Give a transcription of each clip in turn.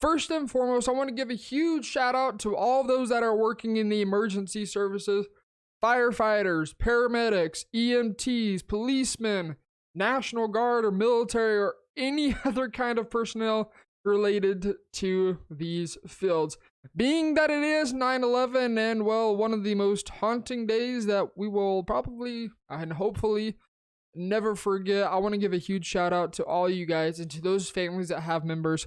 First and foremost, I want to give a huge shout out to all of those that are working in the emergency services, firefighters, paramedics, EMTs, policemen, National Guard or military or any other kind of personnel related to these fields. Being that it is 9/11 and, well, one of the most haunting days that we will probably and hopefully never forget, I want to give a huge shout out to all you guys and to those families that have members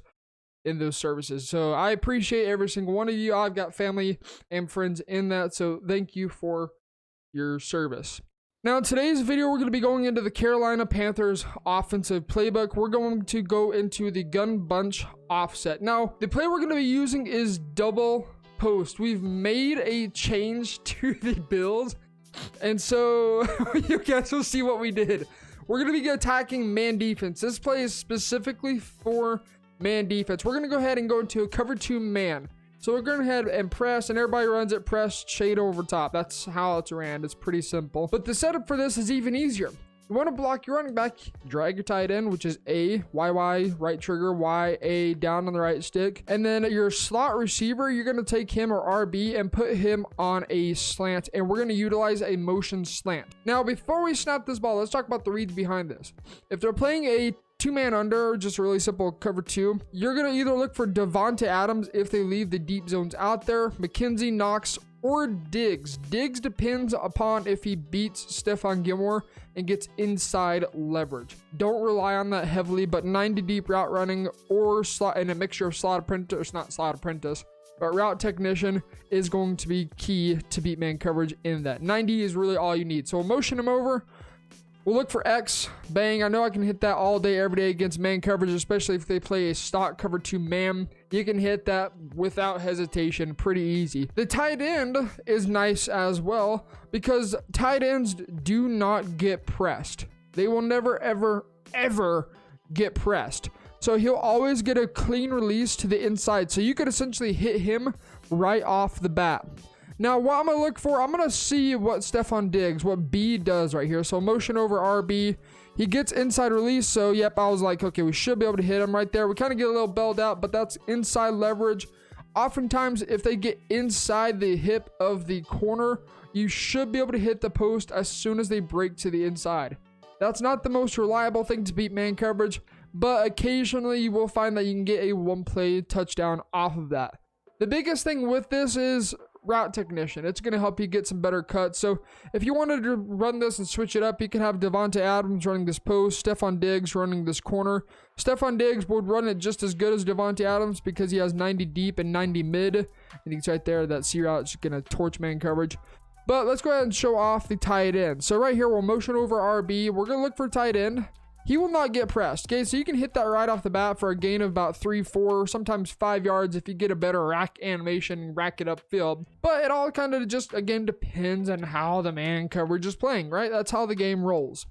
in those services. So I appreciate every single one of you. I've got family and friends in that, so thank you for your service. Now, in today's video, we're going to be going into the Carolina Panthers offensive playbook. We're going to go into the gun bunch offset. Now, the play we're going to be using is double post. We've made a change to the builds, and so you guys will see what we did. We're going to be attacking man defense. This play is specifically for man defense. We're going to go ahead and go into a cover 2 man. So we're going ahead and press, and everybody runs it, press, shade over top. That's how it's ran. It's pretty simple. But the setup for this is even easier. You want to block your running back, drag your tight end, which is A, YY, right trigger, Y, A, down on the right stick. And then your slot receiver, you're going to take him or RB and put him on a slant. And we're going to utilize a motion slant. Now, before we snap this ball, let's talk about the reads behind this. If they're playing a 2-man under, just a really simple cover 2, you're going to either look for Devontae Adams if they leave the deep zones out there, McKenzie, Knox, or Diggs. Diggs depends upon if he beats Stephon Gilmore and gets inside leverage. Don't rely on that heavily, but 90 deep route running or slot and a mixture of slot apprentice, not slot apprentice, but route technician is going to be key to beat man coverage in that. 90 is really all you need. So we'll motion him over. We'll look for X, bang. I know I can hit that all day, every day against man coverage, especially if they play a stock cover 2 man. You can hit that without hesitation, pretty easy. The tight end is nice as well because tight ends do not get pressed. They will never, ever, ever get pressed. So he'll always get a clean release to the inside. So you could essentially hit him right off the bat. Now, what I'm going to look for, I'm going to see what Stephon Diggs, what B does right here. So motion over RB. He gets inside release. So, yep, I was like, okay, we should be able to hit him right there. We kind of get a little belled out, but that's inside leverage. Oftentimes, if they get inside the hip of the corner, you should be able to hit the post as soon as they break to the inside. That's not the most reliable thing to beat man coverage, but occasionally you will find that you can get a one-play touchdown off of that. The biggest thing with this is route technician. It's going to help you get some better cuts. So if you wanted to run this and switch it up, you can have Devontae Adams running this post, Stephon Diggs running this corner. Stephon Diggs would run it just as good as Devontae Adams because he has 90 deep and 90 mid. And you can see right there that C route is going to torch man coverage. But let's go ahead and show off the tight end. So right here, we'll motion over RB. We're going to look for tight end. He will not get pressed. Okay, so you can hit that right off the bat for a gain of about 3, 4, sometimes 5 yards if you get a better rack animation and rack it upfield. But it all kind of just, again, depends on how the man coverage is playing, right? That's how the game rolls.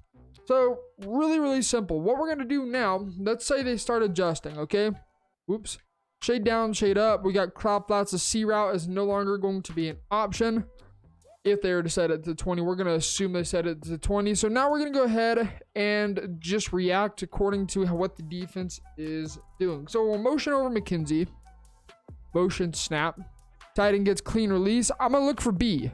So really, really simple. What we're going to do now, let's say they start adjusting, okay? Whoops. Shade down, shade up. We got crop flats. The C route is no longer going to be an option. If they were to set it to 20, we're going to assume they set it to 20. So now we're going to go ahead and just react according to what the defense is doing. So we'll motion over McKenzie. Motion snap. Tight end gets clean release. I'm going to look for B.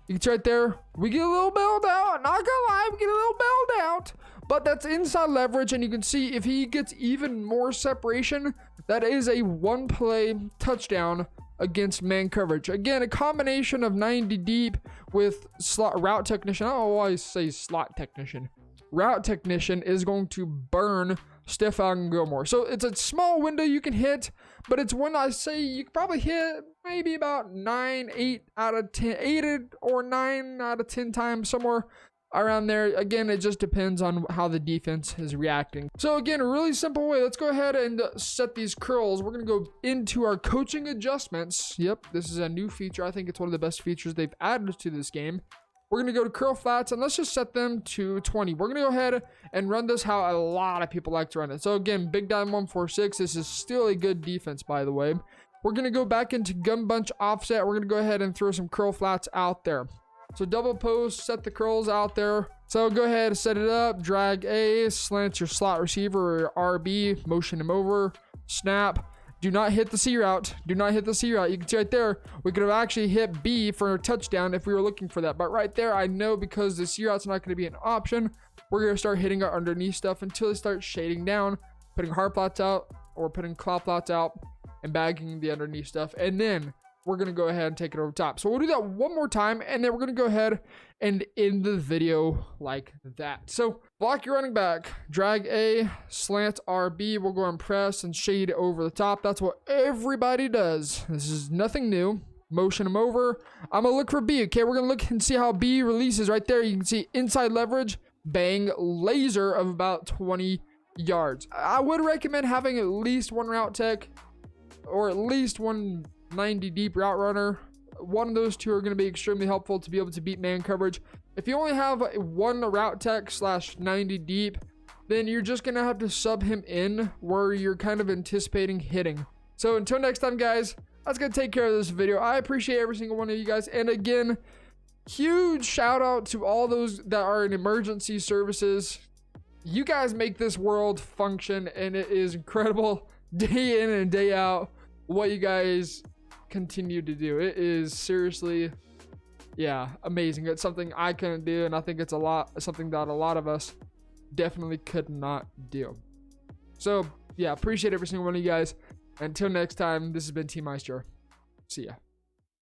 You can see right there. We get a little bailed out. Not going to lie, we get a little bailed out. But that's inside leverage. And you can see if he gets even more separation, that is a one-play touchdown against man coverage. Again, a combination of 90 deep with slot route technician. I don't always say slot technician. Route technician is going to burn Stephon Gilmore. So it's a small window you can hit, but it's one I say you can probably hit maybe about 8 out of 10 or 9 out of 10 times, somewhere around there. Again, it just depends on how the defense is reacting. So again, a really simple way. Let's go ahead and set these curls. We're going to go into our coaching adjustments. Yep, this is a new feature. I think it's one of the best features they've added to this game. We're going to go to curl flats and let's just set them to 20. We're going to go ahead and run this how a lot of people like to run it. So again, Big Dime 146. This is still a good defense, by the way. We're going to go back into gun bunch offset. We're going to go ahead and throw some curl flats out there. So double post, set the curls out there. So go ahead, set it up, drag A, slant your slot receiver or RB, motion him over, snap, Do not hit the C route. Do not hit the C route. You can see right there, we could have actually hit B for a touchdown if we were looking for that. But right there, I know because the C route's not going to be an option, we're going to start hitting our underneath stuff until they start shading down, putting hard plots out or putting cloud plots out and bagging the underneath stuff. And then we're going to go ahead and take it over top. So we'll do that one more time, and then we're going to go ahead and end the video like that. So block your running back, drag A, slant RB. We'll go and press and shade over the top. That's what everybody does. This is nothing new. Motion them over. I'm going to look for B. Okay, we're going to look and see how B releases right there. You can see inside leverage, bang, laser of about 20 yards. I would recommend having at least one route tech or at least one 90 deep route runner. One of those two are going to be extremely helpful to be able to beat man coverage. If you only have one route tech / 90 deep, then you're just going to have to sub him in where you're kind of anticipating hitting. So until next time, guys, that's going to take care of this video. I appreciate every single one of you guys. And again, huge shout out to all those that are in emergency services. You guys make this world function, and it is incredible day in and day out what you guys continue to do. It is seriously, yeah, amazing. It's something I couldn't do, and I think it's something that a lot of us definitely could not do. So yeah, appreciate every single one of you guys. Until next time, this has been Team Maestro. See ya.